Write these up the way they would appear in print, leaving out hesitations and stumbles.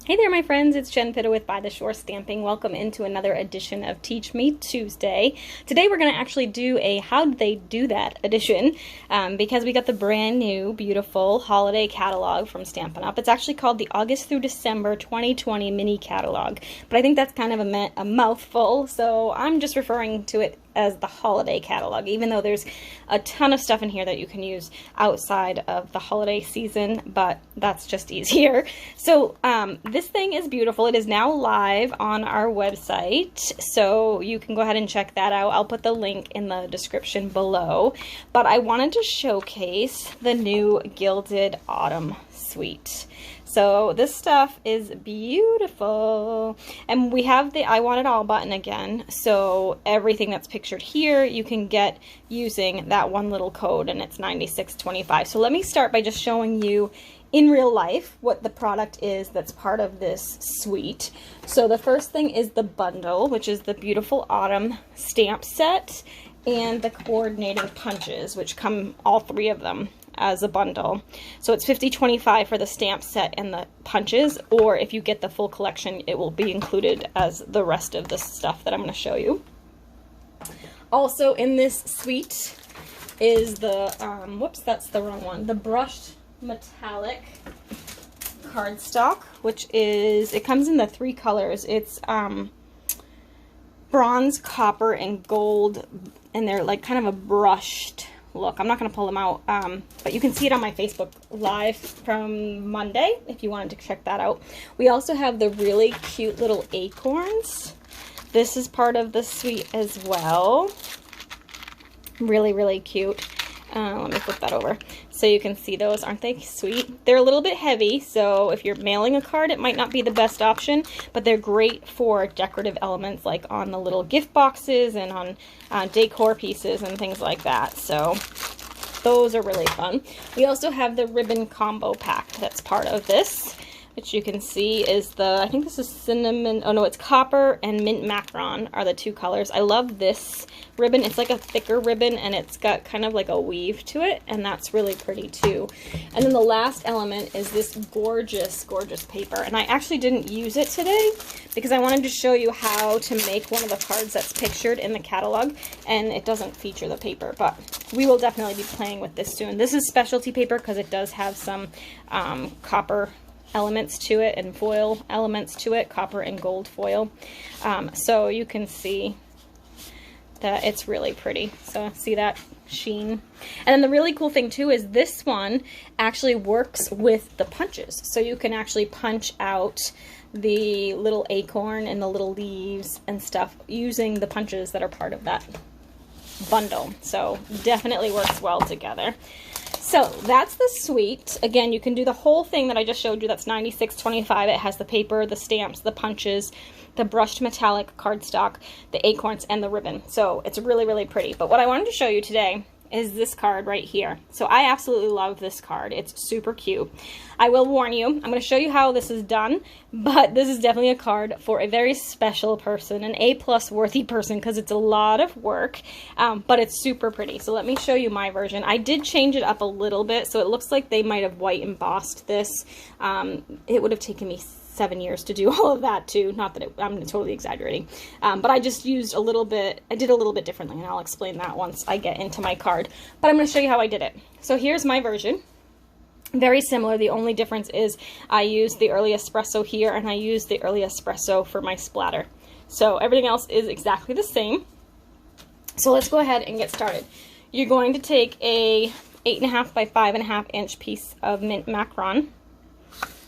Hey there, my friends. It's Jen Pitta with By the Shore Stamping. Welcome into another edition of Teach Me Tuesday. Today we're going to actually do a How Did They Do That edition because we got the brand new, beautiful holiday catalog from Stampin' Up. It's actually called the August through December 2020 mini catalog, but I think that's kind of a mouthful, so I'm just referring to it as the holiday catalog, even though there's a ton of stuff in here that you can use outside of the holiday season, but that's just easier. So this thing is beautiful. It is now live on our website, so you can go ahead and check that out. I'll put the link in the description below, but I wanted to showcase the new Gilded Autumn suite. So this stuff is beautiful, and we have the I Want It All button again, so everything that's pictured here you can get using that one little code, and it's 9625. So let me start by just showing you in real life what the product is that's part of this suite. So the first thing is the bundle, which is the beautiful autumn stamp set and the coordinating punches, which come all three of them as a bundle. So it's $50.25 for the stamp set and the punches, or if you get the full collection, it will be included as the rest of the stuff that I'm going to show you. Also in this suite is the, whoops, that's the wrong one, the brushed metallic cardstock, which is, it comes in the three colors. It's bronze, copper, and gold, and they're like kind of a brushed look. I'm not going to pull them out, but you can see it on my Facebook Live from Monday if you wanted to check that out. We also have the really cute little acorns. This is part of the suite as well. Really, really cute. Let me flip that over so you can see those. Aren't they sweet? They're a little bit heavy, so if you're mailing a card, it might not be the best option, but they're great for decorative elements like on the little gift boxes and on decor pieces and things like that. So those are really fun. We also have the ribbon combo pack that's part of this, which you can see is the, I think this is cinnamon, oh no, it's copper and mint macaron are the two colors. I love this ribbon. It's like a thicker ribbon, and it's got kind of like a weave to it, and that's really pretty too. And then the last element is this gorgeous, gorgeous paper, and I actually didn't use it today because I wanted to show you how to make one of the cards that's pictured in the catalog, and it doesn't feature the paper, but we will definitely be playing with this soon. This is specialty paper because it does have some copper elements to it and foil elements to it, copper and gold foil. So you can see that it's really pretty. So see that sheen? And then the really cool thing too is this one actually works with the punches. So you can actually punch out the little acorn and the little leaves and stuff using the punches that are part of that bundle. So definitely works well together. So that's the suite. Again, you can do the whole thing that I just showed you. That's $96.25. It has the paper, the stamps, the punches, the brushed metallic cardstock, the acorns, and the ribbon. So it's really, really pretty. But what I wanted to show you today is this card right here. So I absolutely love this card. It's super cute. I will warn you, I'm going to show you how this is done, but this is definitely a card for a very special person, an A+ worthy person, because it's a lot of work, but it's super pretty. So let me show you my version. I did change it up a little bit, so it looks like they might have white embossed this. It would have taken me 7 years to do all of that too. Not that I'm totally exaggerating, but I just used a little bit, I did a little bit differently, and I'll explain that once I get into my card. But I'm going to show you how I did it. So here's my version. Very similar. The only difference is I used the early espresso here, and I used the early espresso for my splatter. So everything else is exactly the same. So let's go ahead and get started. You're going to take a 8.5 by 5.5 inch piece of mint macaron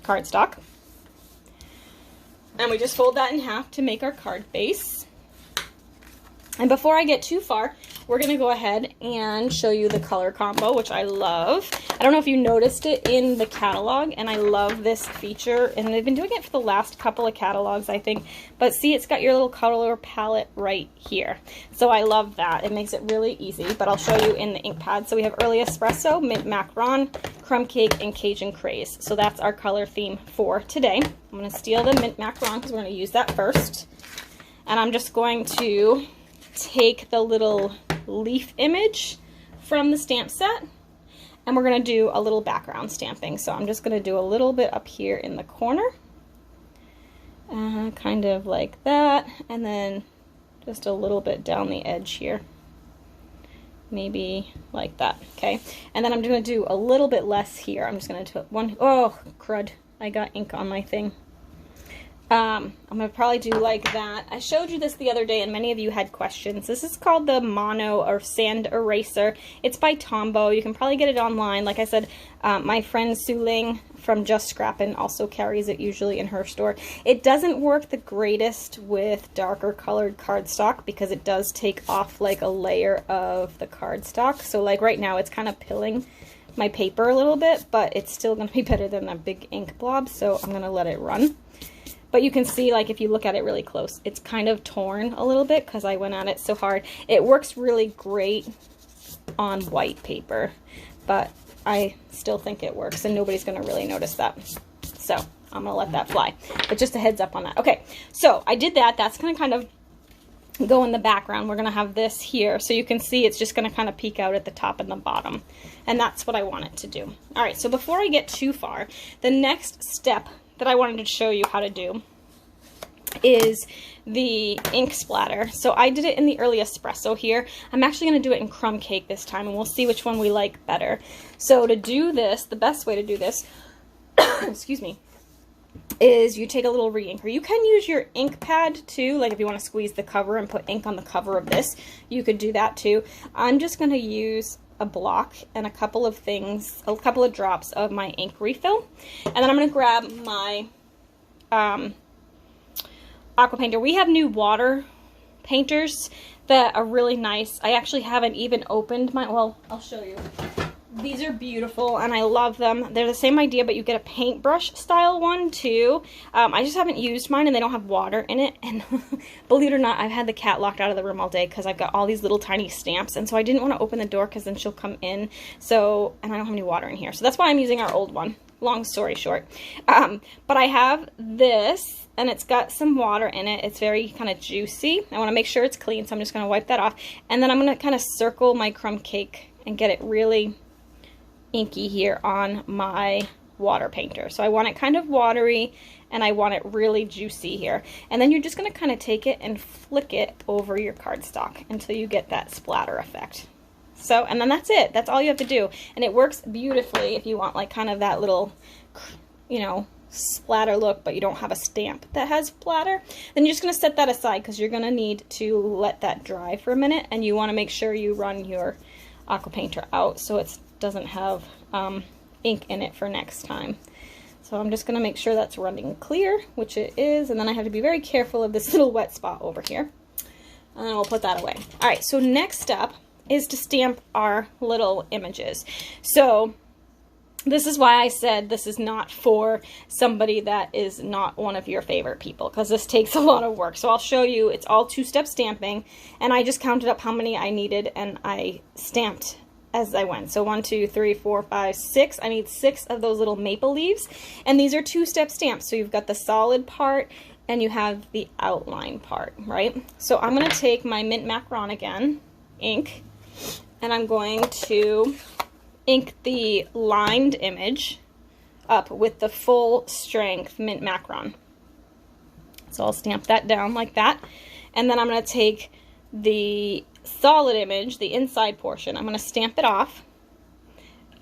cardstock, and we just fold that in half to make our card base. And before I get too far, we're going to go ahead and show you the color combo, which I love. I don't know if you noticed it in the catalog, and I love this feature, and they've been doing it for the last couple of catalogs, I think. But see, it's got your little color palette right here. So I love that. It makes it really easy, but I'll show you in the ink pad. So we have early espresso, mint macaron, crumb cake, and Cajun craze. So that's our color theme for today. I'm going to steal the mint macaron because we're going to use that first. And I'm just going to take the little leaf image from the stamp set, and we're going to do a little background stamping. So I'm just going to do a little bit up here in the corner, kind of like that, and then just a little bit down the edge here. Maybe like that, okay? And then I'm going to do a little bit less here. I'm just going to do one, oh, crud, I got ink on my thing. I'm going to probably do like that. I showed you this the other day and many of you had questions. This is called the Mono or Sand Eraser. It's by Tombow. You can probably get it online. Like I said, my friend Su Ling from Just Scrappin' also carries it usually in her store. It doesn't work the greatest with darker colored cardstock because it does take off like a layer of the cardstock. So like right now it's kind of pilling my paper a little bit, but it's still going to be better than a big ink blob, so I'm going to let it run. But you can see, like, if you look at it really close, it's kind of torn a little bit because I went at it so hard. It works really great on white paper, but I still think it works, and nobody's going to really notice that. So I'm going to let that fly. But just a heads up on that. Okay, so I did that. That's going to kind of go in the background. We're going to have this here. So you can see it's just going to kind of peek out at the top and the bottom. And that's what I want it to do. All right, so before I get too far, the next step that I wanted to show you how to do is the ink splatter. So I did it in the early espresso here. I'm actually going to do it in crumb cake this time, and we'll see which one we like better. So to do this, the best way to do this, excuse me, is you take a little re-inker. You can use your ink pad too, like if you want to squeeze the cover and put ink on the cover of this, you could do that too. I'm just going to use a block and a couple of things, a couple of drops of my ink refill, and then I'm going to grab my aqua painter. We have new water painters that are really nice. I actually haven't even opened my, well, I'll show you. These are beautiful and I love them. They're the same idea, but you get a paintbrush style one too. I just haven't used mine and they don't have water in it. And believe it or not, I've had the cat locked out of the room all day because I've got all these little tiny stamps. And so I didn't want to open the door because then she'll come in. So, and I don't have any water in here. So that's why I'm using our old one. Long story short. But I have this and it's got some water in it. It's very kind of juicy. I want to make sure it's clean. So I'm just going to wipe that off. And then I'm going to kind of circle my crumb cake and get it really inky here on my water painter. So I want it kind of watery and I want it really juicy here. And then you're just going to kind of take it and flick it over your cardstock until you get that splatter effect. So, and then that's it. That's all you have to do. And it works beautifully if you want like kind of that little, you know, splatter look, but you don't have a stamp that has splatter. Then you're just going to set that aside because you're going to need to let that dry for a minute, and you want to make sure you run your aqua painter out so it doesn't have ink in it for next time. So I'm just going to make sure that's running clear, which it is, and then I have to be very careful of this little wet spot over here. And then we'll put that away. All right, so next step is to stamp our little images. So this is why I said this is not for somebody that is not one of your favorite people, because this takes a lot of work. So I'll show you. It's all two-step stamping, and I just counted up how many I needed, and I stamped as I went. So 1, 2, 3, 4, 5, 6. I need 6 of those little maple leaves, and these are two-step stamps. So you've got the solid part, and you have the outline part, right? So I'm going to take my Mint Macaron again, ink, and I'm going to ink the lined image up with the full strength Mint Macaron. So I'll stamp that down like that. And then I'm going to take the solid image, the inside portion, I'm going to stamp it off.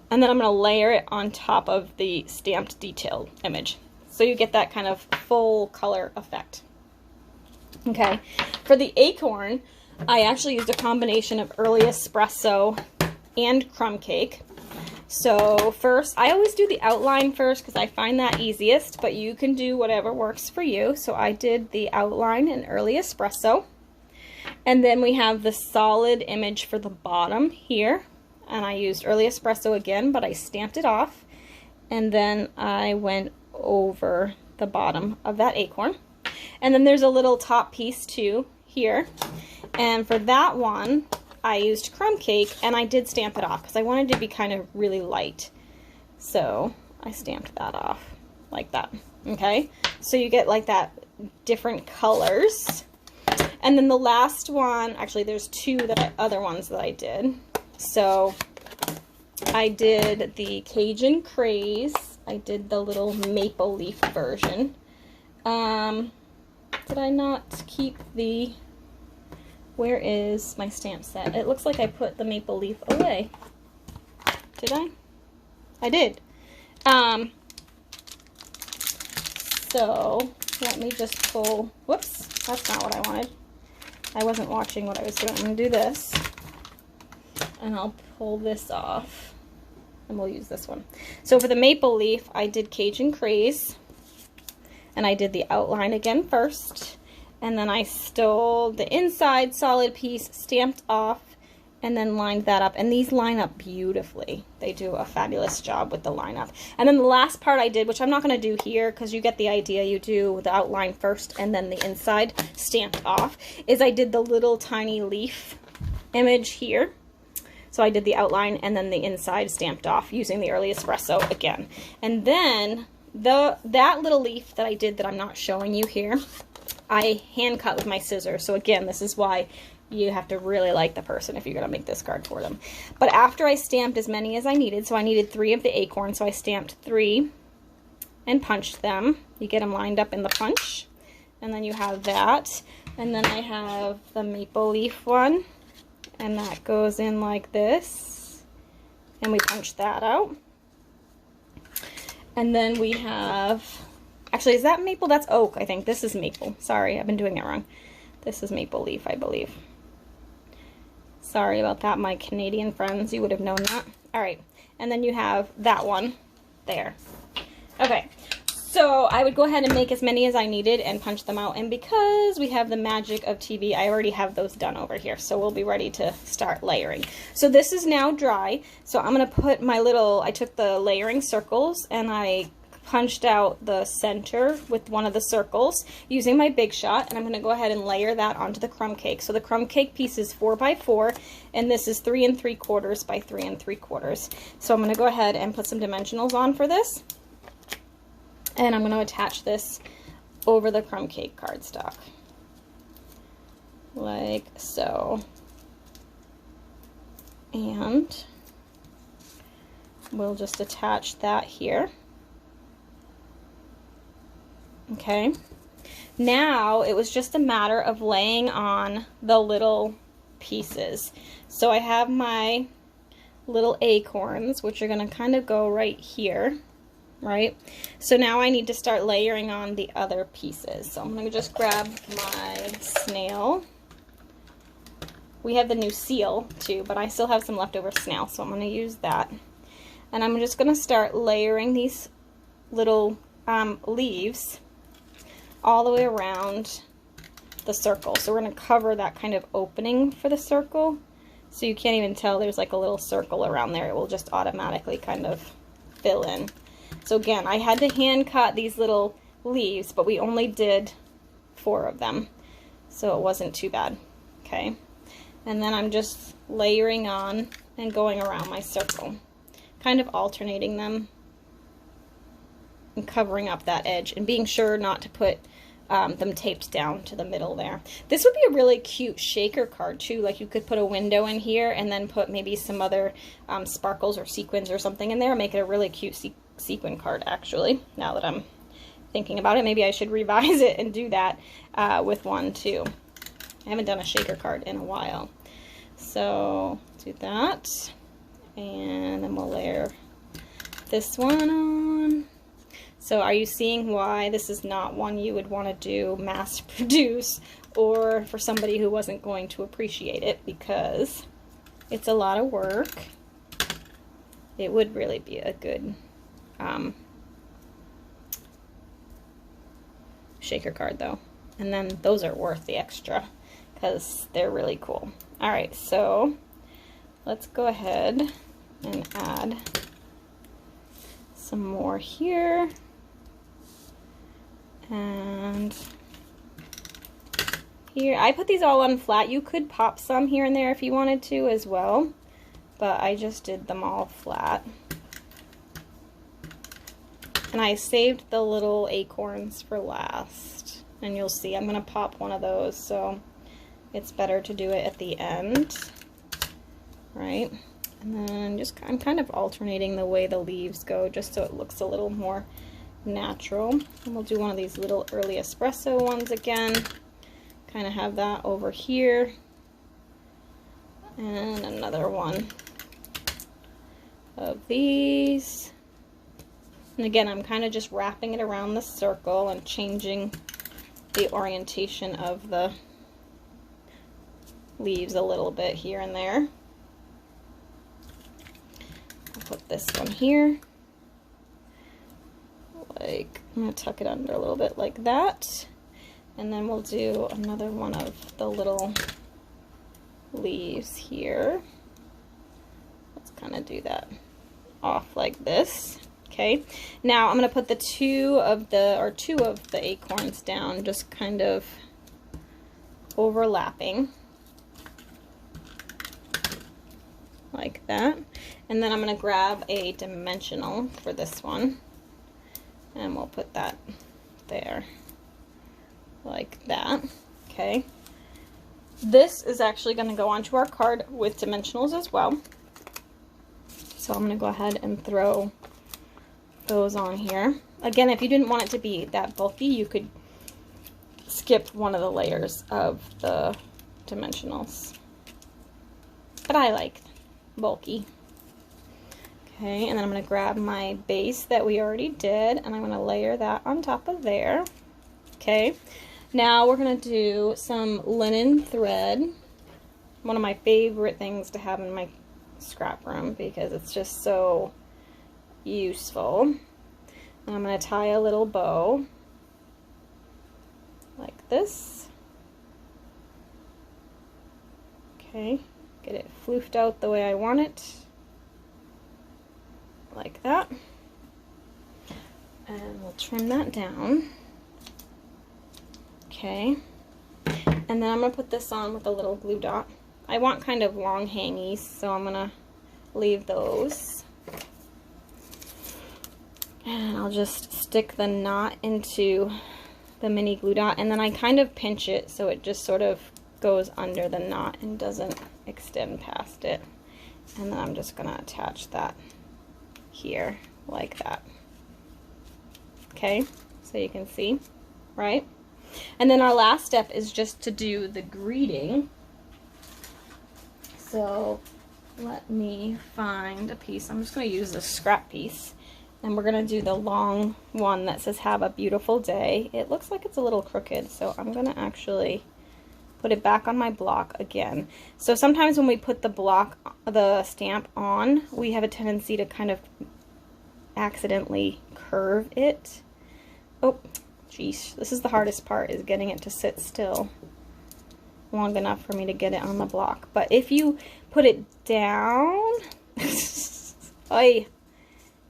And then I'm going to layer it on top of the stamped detailed image. So you get that kind of full color effect. Okay. For the acorn, I actually used a combination of early espresso and crumb cake. So first, I always do the outline first because I find that easiest, but you can do whatever works for you. So I did the outline in early espresso. And then we have the solid image for the bottom here. And I used early espresso again, but I stamped it off. And then I went over the bottom of that acorn. And then there's a little top piece too here. And for that one, I used crumb cake, and I did stamp it off because I wanted it to be kind of really light. So I stamped that off like that. Okay, so you get like that different colors. And then the last one, actually there's two other ones that I did. So I did the Cajun Craze. I did the little maple leaf version Did I not keep the, where is my stamp set? It looks like I put the maple leaf away. Did I? I did. So let me just pull, whoops, that's not what I wanted. I wasn't watching what I was doing. I'm going to do this, and I'll pull this off, and we'll use this one. So for the maple leaf, I did Cajun Craze, and I did the outline again first, and then I stole the inside solid piece, stamped off, and then lined that up. And these line up beautifully. They do a fabulous job with the lineup. And then the last part I did, which I'm not going to do here because you get the idea, you do the outline first and then the inside stamped off, is I did the little tiny leaf image here. So I did the outline and then the inside stamped off using the Early Espresso again. And then that little leaf that I did that I'm not showing you here, I hand cut with my scissors. So again, this is why you have to really like the person if you're going to make this card for them. But after I stamped as many as I needed, so I needed 3 of the acorns, so I stamped 3 and punched them. You get them lined up in the punch. And then you have that. And then I have the maple leaf one. And that goes in like this. And we punch that out. And then we have, actually, is that maple? That's oak, I think. This is maple. Sorry, I've been doing it wrong. This is maple leaf, I believe. Sorry about that, my Canadian friends. You would have known that. All right. And then you have that one there. Okay. So I would go ahead and make as many as I needed and punch them out. And because we have the magic of TV, I already have those done over here. So we'll be ready to start layering. So this is now dry. So I'm going to put my little, I took the layering circles and I punched out the center with one of the circles using my Big Shot, and I'm going to go ahead and layer that onto the crumb cake. So the crumb cake piece is 4 by 4, and this is 3 3/4 by 3 3/4. So I'm going to go ahead and put some dimensionals on for this, and I'm going to attach this over the crumb cake cardstock like so, and we'll just attach that here. Okay, now it was just a matter of laying on the little pieces. So I have my little acorns, which are going to kind of go right here, right? So now I need to start layering on the other pieces. So I'm going to just grab my snail. We have the new seal too, but I still have some leftover snail, so I'm going to use that. And I'm just going to start layering these little leaves all the way around the circle. So we're going to cover that kind of opening for the circle, so you can't even tell there's like a little circle around there. It will just automatically kind of fill in. So again, I had to hand cut these little leaves, but we only did 4 of them, so it wasn't too bad. Okay, and then I'm just layering on and going around my circle, kind of alternating them and covering up that edge and being sure not to put them taped down to the middle there. This would be a really cute shaker card too. Like you could put a window in here and then put maybe some other sparkles or sequins or something in there. Make it a really cute sequin card actually. Now that I'm thinking about it, maybe I should revise it and do that with one too. I haven't done a shaker card in a while. So do that, and then we'll layer this one on. So are you seeing why this is not one you would want to do mass produce, or for somebody who wasn't going to appreciate it, because it's a lot of work. It would really be a good shaker card though. And then those are worth the extra because they're really cool. Alright, so let's go ahead and add some more here. And here, I put these all on flat. You could pop some here and there if you wanted to as well, but I just did them all flat. And I saved the little acorns for last. And you'll see I'm going to pop one of those, so it's better to do it at the end, right? And then just, I'm kind of alternating the way the leaves go just so it looks a little more natural. And we'll do one of these little early espresso ones again. Kind of have that over here. And another one of these. And again, I'm kind of just wrapping it around the circle and changing the orientation of the leaves a little bit here and there. I'll put this one here. Like, I'm going to tuck it under a little bit like that. And then we'll do another one of the little leaves here. Let's kind of do that off like this. Okay, now I'm going to put two of the acorns down, just kind of overlapping like that. And then I'm going to grab a dimensional for this one, and we'll put that there like that. Okay, this is actually going to go onto our card with dimensionals as well, so I'm going to go ahead and throw those on here. Again, if you didn't want it to be that bulky, you could skip one of the layers of the dimensionals, but I like bulky. Okay, and then I'm going to grab my base that we already did, and I'm going to layer that on top of there. Okay, now we're going to do some linen thread, one of my favorite things to have in my scrap room because it's just so useful. And I'm going to tie a little bow like this. Okay, get it floofed out the way I want it, like that. And we'll trim that down. Okay, and then I'm going to put this on with a little glue dot. I want kind of long hangies, so I'm going to leave those. And I'll just stick the knot into the mini glue dot, and then I kind of pinch it so it just sort of goes under the knot and doesn't extend past it. And then I'm just going to attach that here like that. Okay, so you can see, right? And then our last step is just to do the greeting. So let me find a piece. I'm just going to use this scrap piece. And we're going to do the long one that says, "Have a beautiful day." It looks like it's a little crooked, so I'm going to actually put it back on my block again. So sometimes when we put the stamp on, we have a tendency to kind of accidentally curve it. Oh, geez. This is the hardest part, is getting it to sit still long enough for me to get it on the block. But if you put it down, oy,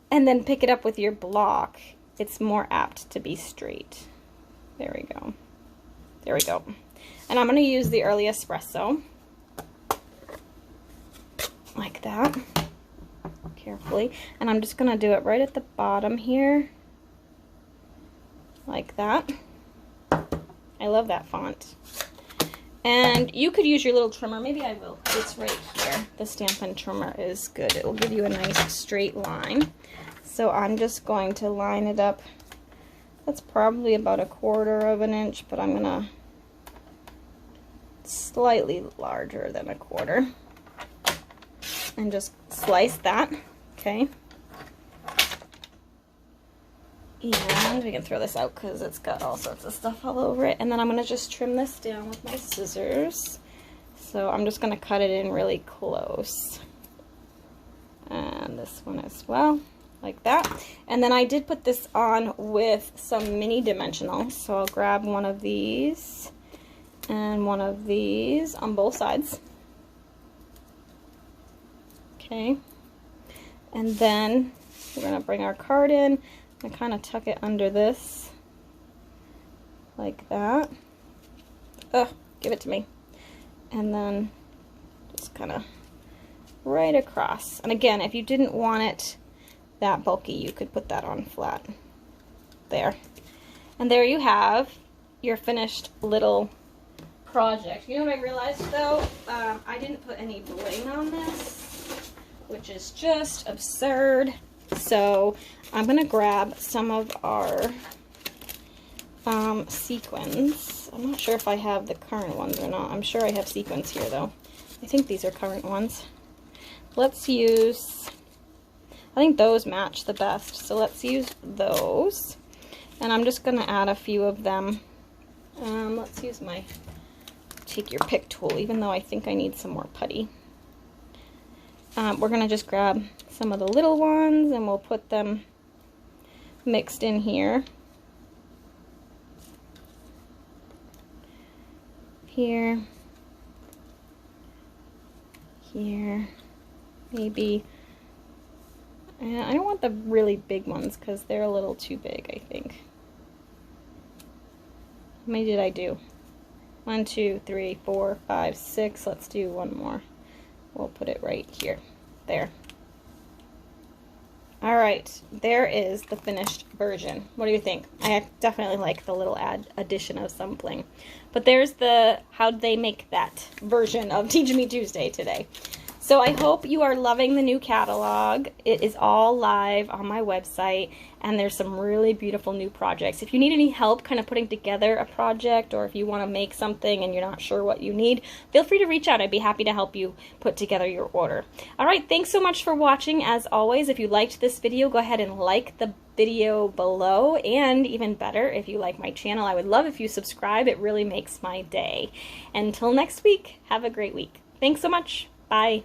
and then pick it up with your block, it's more apt to be straight. There we go. There we go. And I'm going to use the early espresso. Like that. Carefully. And I'm just going to do it right at the bottom here. Like that. I love that font. And you could use your little trimmer. Maybe I will. It's right here. The Stampin' trimmer is good. It will give you a nice straight line. So I'm just going to line it up. That's probably about 1/4 of an inch, but I'm going to slightly larger than 1/4. And just slice that. Okay. And we can throw this out because it's got all sorts of stuff all over it. And then I'm going to just trim this down with my scissors. So I'm just going to cut it in really close. And this one as well, like that. And then I did put this on with some mini dimensionals. So I'll grab one of these and one of these on both sides. Okay. And then we're going to bring our card in and kind of tuck it under this, like that. Ugh, give it to me. And then just kind of right across. And again, if you didn't want it that bulky, you could put that on flat. There. And there you have your finished little project. You know what I realized though? I didn't put any bling on this, which is just absurd. So I'm going to grab some of our sequins. I'm not sure if I have the current ones or not. I'm sure I have sequins here though. I think these are current ones. Let's use, I think those match the best. So let's use those. And I'm just going to add a few of them. Let's use my take your pick tool, even though I think I need some more putty. We're going to just grab some of the little ones and we'll put them mixed in here. Here. Here. Maybe. I don't want the really big ones because they're a little too big, I think. How many did I do? 1, 2, 3, 4, 5, 6. Let's do one more. We'll put it right here. There. Alright, there is the finished version. What do you think? I definitely like the little addition of some bling. But there's the how'd they make that version of Teach Me Tuesday today. So I hope you are loving the new catalog. It is all live on my website, and there's some really beautiful new projects. If you need any help kind of putting together a project, or if you want to make something and you're not sure what you need, feel free to reach out. I'd be happy to help you put together your order. All right, thanks so much for watching. As always, if you liked this video, go ahead and like the video below, and even better, if you like my channel, I would love if you subscribe. It really makes my day. Until next week, have a great week. Thanks so much. Bye.